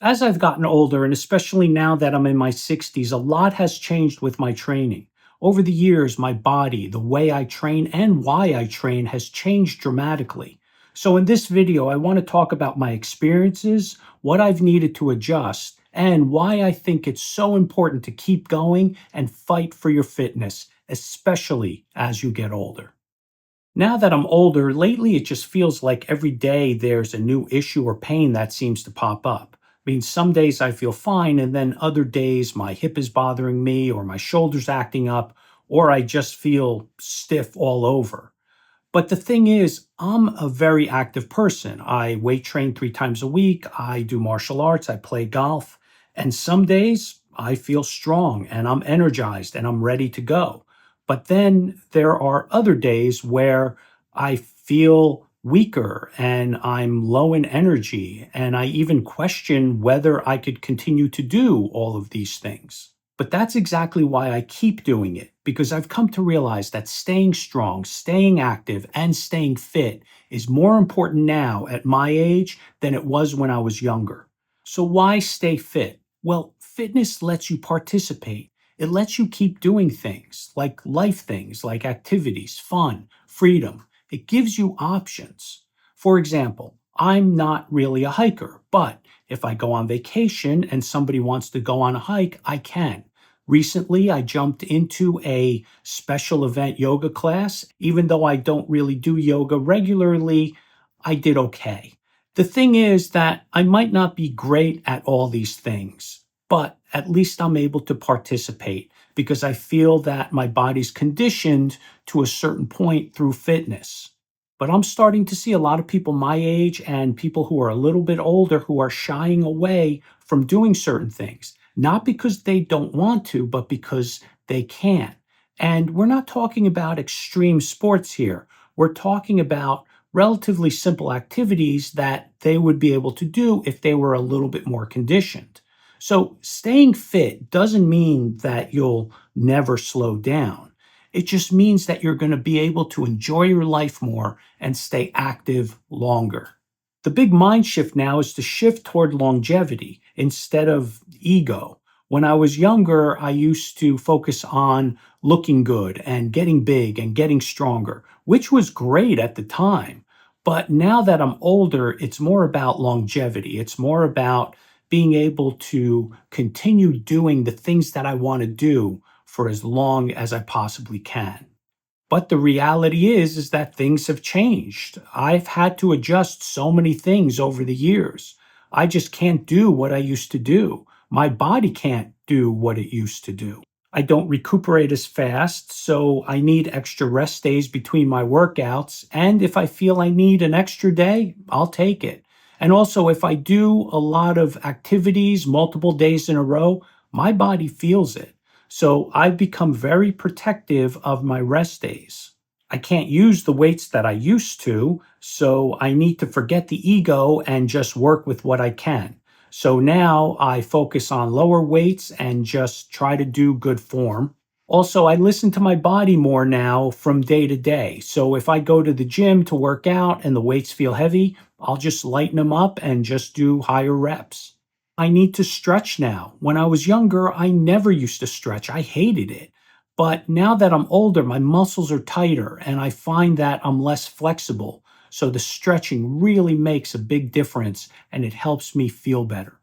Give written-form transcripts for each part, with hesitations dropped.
As I've gotten older, and especially now that I'm in my 60s, a lot has changed with my training. Over the years, my body, the way I train, and why I train has changed dramatically. So, in this video, I want to talk about my experiences, what I've needed to adjust, and why I think it's so important to keep going and fight for your fitness, especially as you get older. Now that I'm older, lately it just feels like every day there's a new issue or pain that seems to pop up. I mean, some days I feel fine, and then other days my hip is bothering me, or my shoulder's acting up, or I just feel stiff all over. But the thing is, I'm a very active person. I weight train 3 times a week, I do martial arts, I play golf, and some days I feel strong and I'm energized and I'm ready to go. But then there are other days where I feel weaker and I'm low in energy, and I even question whether I could continue to do all of these things. But that's exactly why I keep doing it, because I've come to realize that staying strong, staying active, and staying fit is more important now at my age than it was when I was younger. So, why stay fit? Well, fitness lets you participate. It lets you keep doing things like activities, fun, freedom. It gives you options. For example, I'm not really a hiker, but if I go on vacation and somebody wants to go on a hike, I can. Recently, I jumped into a special event yoga class. Even though I don't really do yoga regularly, I did okay. The thing is that I might not be great at all these things, but at least I'm able to participate because I feel that my body's conditioned to a certain point through fitness. But I'm starting to see a lot of people my age and people who are a little bit older who are shying away from doing certain things, not because they don't want to, but because they can't. And we're not talking about extreme sports here. We're talking about relatively simple activities that they would be able to do if they were a little bit more conditioned. So, staying fit doesn't mean that you'll never slow down. It just means that you're going to be able to enjoy your life more and stay active longer. The big mind shift now is to shift toward longevity instead of ego. When I was younger, I used to focus on looking good and getting big and getting stronger, which was great at the time. But now that I'm older, it's more about longevity. It's more about being able to continue doing the things that I want to do for as long as I possibly can. But the reality is that things have changed. I've had to adjust so many things over the years. I just can't do what I used to do. My body can't do what it used to do. I don't recuperate as fast, so I need extra rest days between my workouts. And if I feel I need an extra day, I'll take it. And also, if I do a lot of activities multiple days in a row, my body feels it. So I've become very protective of my rest days. I can't use the weights that I used to, so I need to forget the ego and just work with what I can. So now I focus on lower weights and just try to do good form. Also, I listen to my body more now from day to day. So if I go to the gym to work out and the weights feel heavy, I'll just lighten them up and just do higher reps. I need to stretch now. When I was younger, I never used to stretch. I hated it. But now that I'm older, my muscles are tighter and I find that I'm less flexible. So the stretching really makes a big difference and it helps me feel better.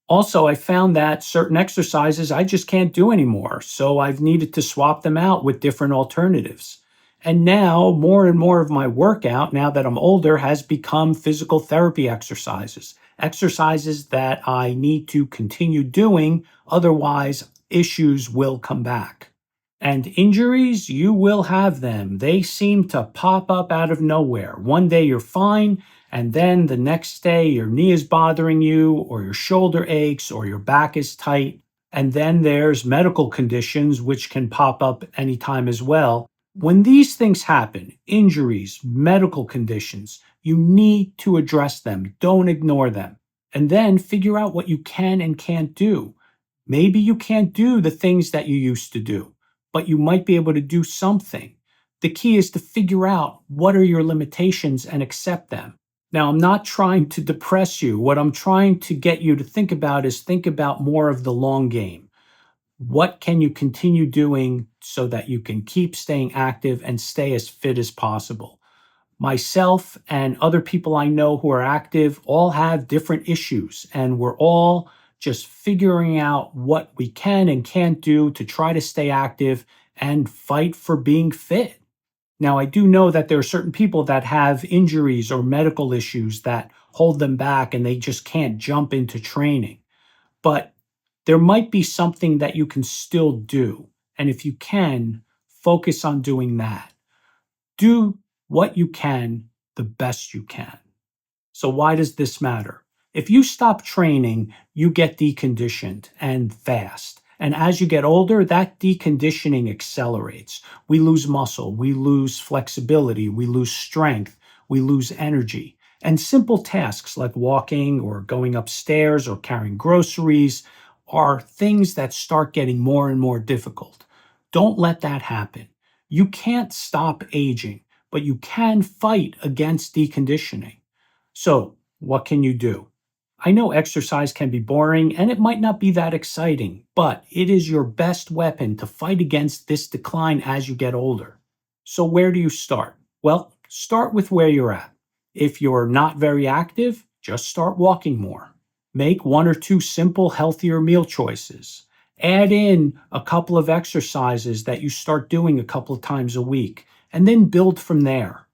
Also, I found that certain exercises I just can't do anymore, so I've needed to swap them out with different alternatives. And now, more and more of my workout, now that I'm older, has become physical therapy exercises, exercises that I need to continue doing, otherwise, issues will come back. And injuries, you will have them. They seem to pop up out of nowhere. One day you're fine, and then the next day your knee is bothering you, or your shoulder aches, or your back is tight. And then there's medical conditions which can pop up anytime as well. When these things happen, injuries, medical conditions, you need to address them. Don't ignore them. And then figure out what you can and can't do. Maybe you can't do the things that you used to do, but you might be able to do something. The key is to figure out what are your limitations and accept them. Now, I'm not trying to depress you. What I'm trying to get you to think about is think about more of the long game. What can you continue doing so that you can keep staying active and stay as fit as possible? Myself and other people I know who are active all have different issues, and we're all just figuring out what we can and can't do to try to stay active and fight for being fit. Now, I do know that there are certain people that have injuries or medical issues that hold them back and they just can't jump into training. But there might be something that you can still do. And if you can, focus on doing that. Do what you can the best you can. So, why does this matter? If you stop training, you get deconditioned and fast. And as you get older, that deconditioning accelerates. We lose muscle, we lose flexibility, we lose strength, we lose energy. And simple tasks like walking or going upstairs or carrying groceries are things that start getting more and more difficult. Don't let that happen. You can't stop aging, but you can fight against deconditioning. So, what can you do? I know exercise can be boring and it might not be that exciting, but it is your best weapon to fight against this decline as you get older. So, where do you start? Well, start with where you're at. If you're not very active, just start walking more. Make one or two simple, healthier meal choices. Add in a couple of exercises that you start doing a couple of times a week, and then build from there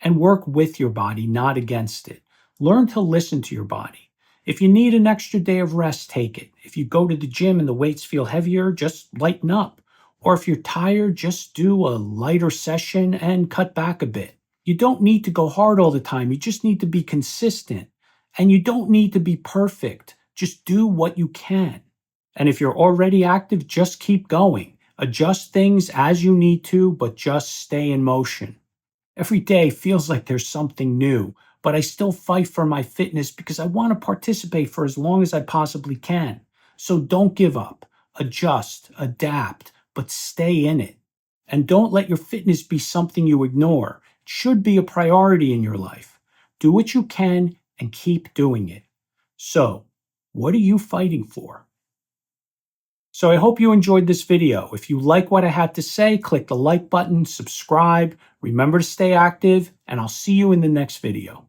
and work with your body, not against it. Learn to listen to your body. If you need an extra day of rest, take it. If you go to the gym and the weights feel heavier, just lighten up. Or if you're tired, just do a lighter session and cut back a bit. You don't need to go hard all the time. You just need to be consistent. And you don't need to be perfect. Just do what you can. And if you're already active, just keep going. Adjust things as you need to, but just stay in motion. Every day feels like there's something new, but I still fight for my fitness because I want to participate for as long as I possibly can. So don't give up. Adjust, adapt, but stay in it. And don't let your fitness be something you ignore. It should be a priority in your life. Do what you can and keep doing it. So, what are you fighting for? So I hope you enjoyed this video. If you like what I had to say, click the like button, subscribe, remember to stay active, and I'll see you in the next video.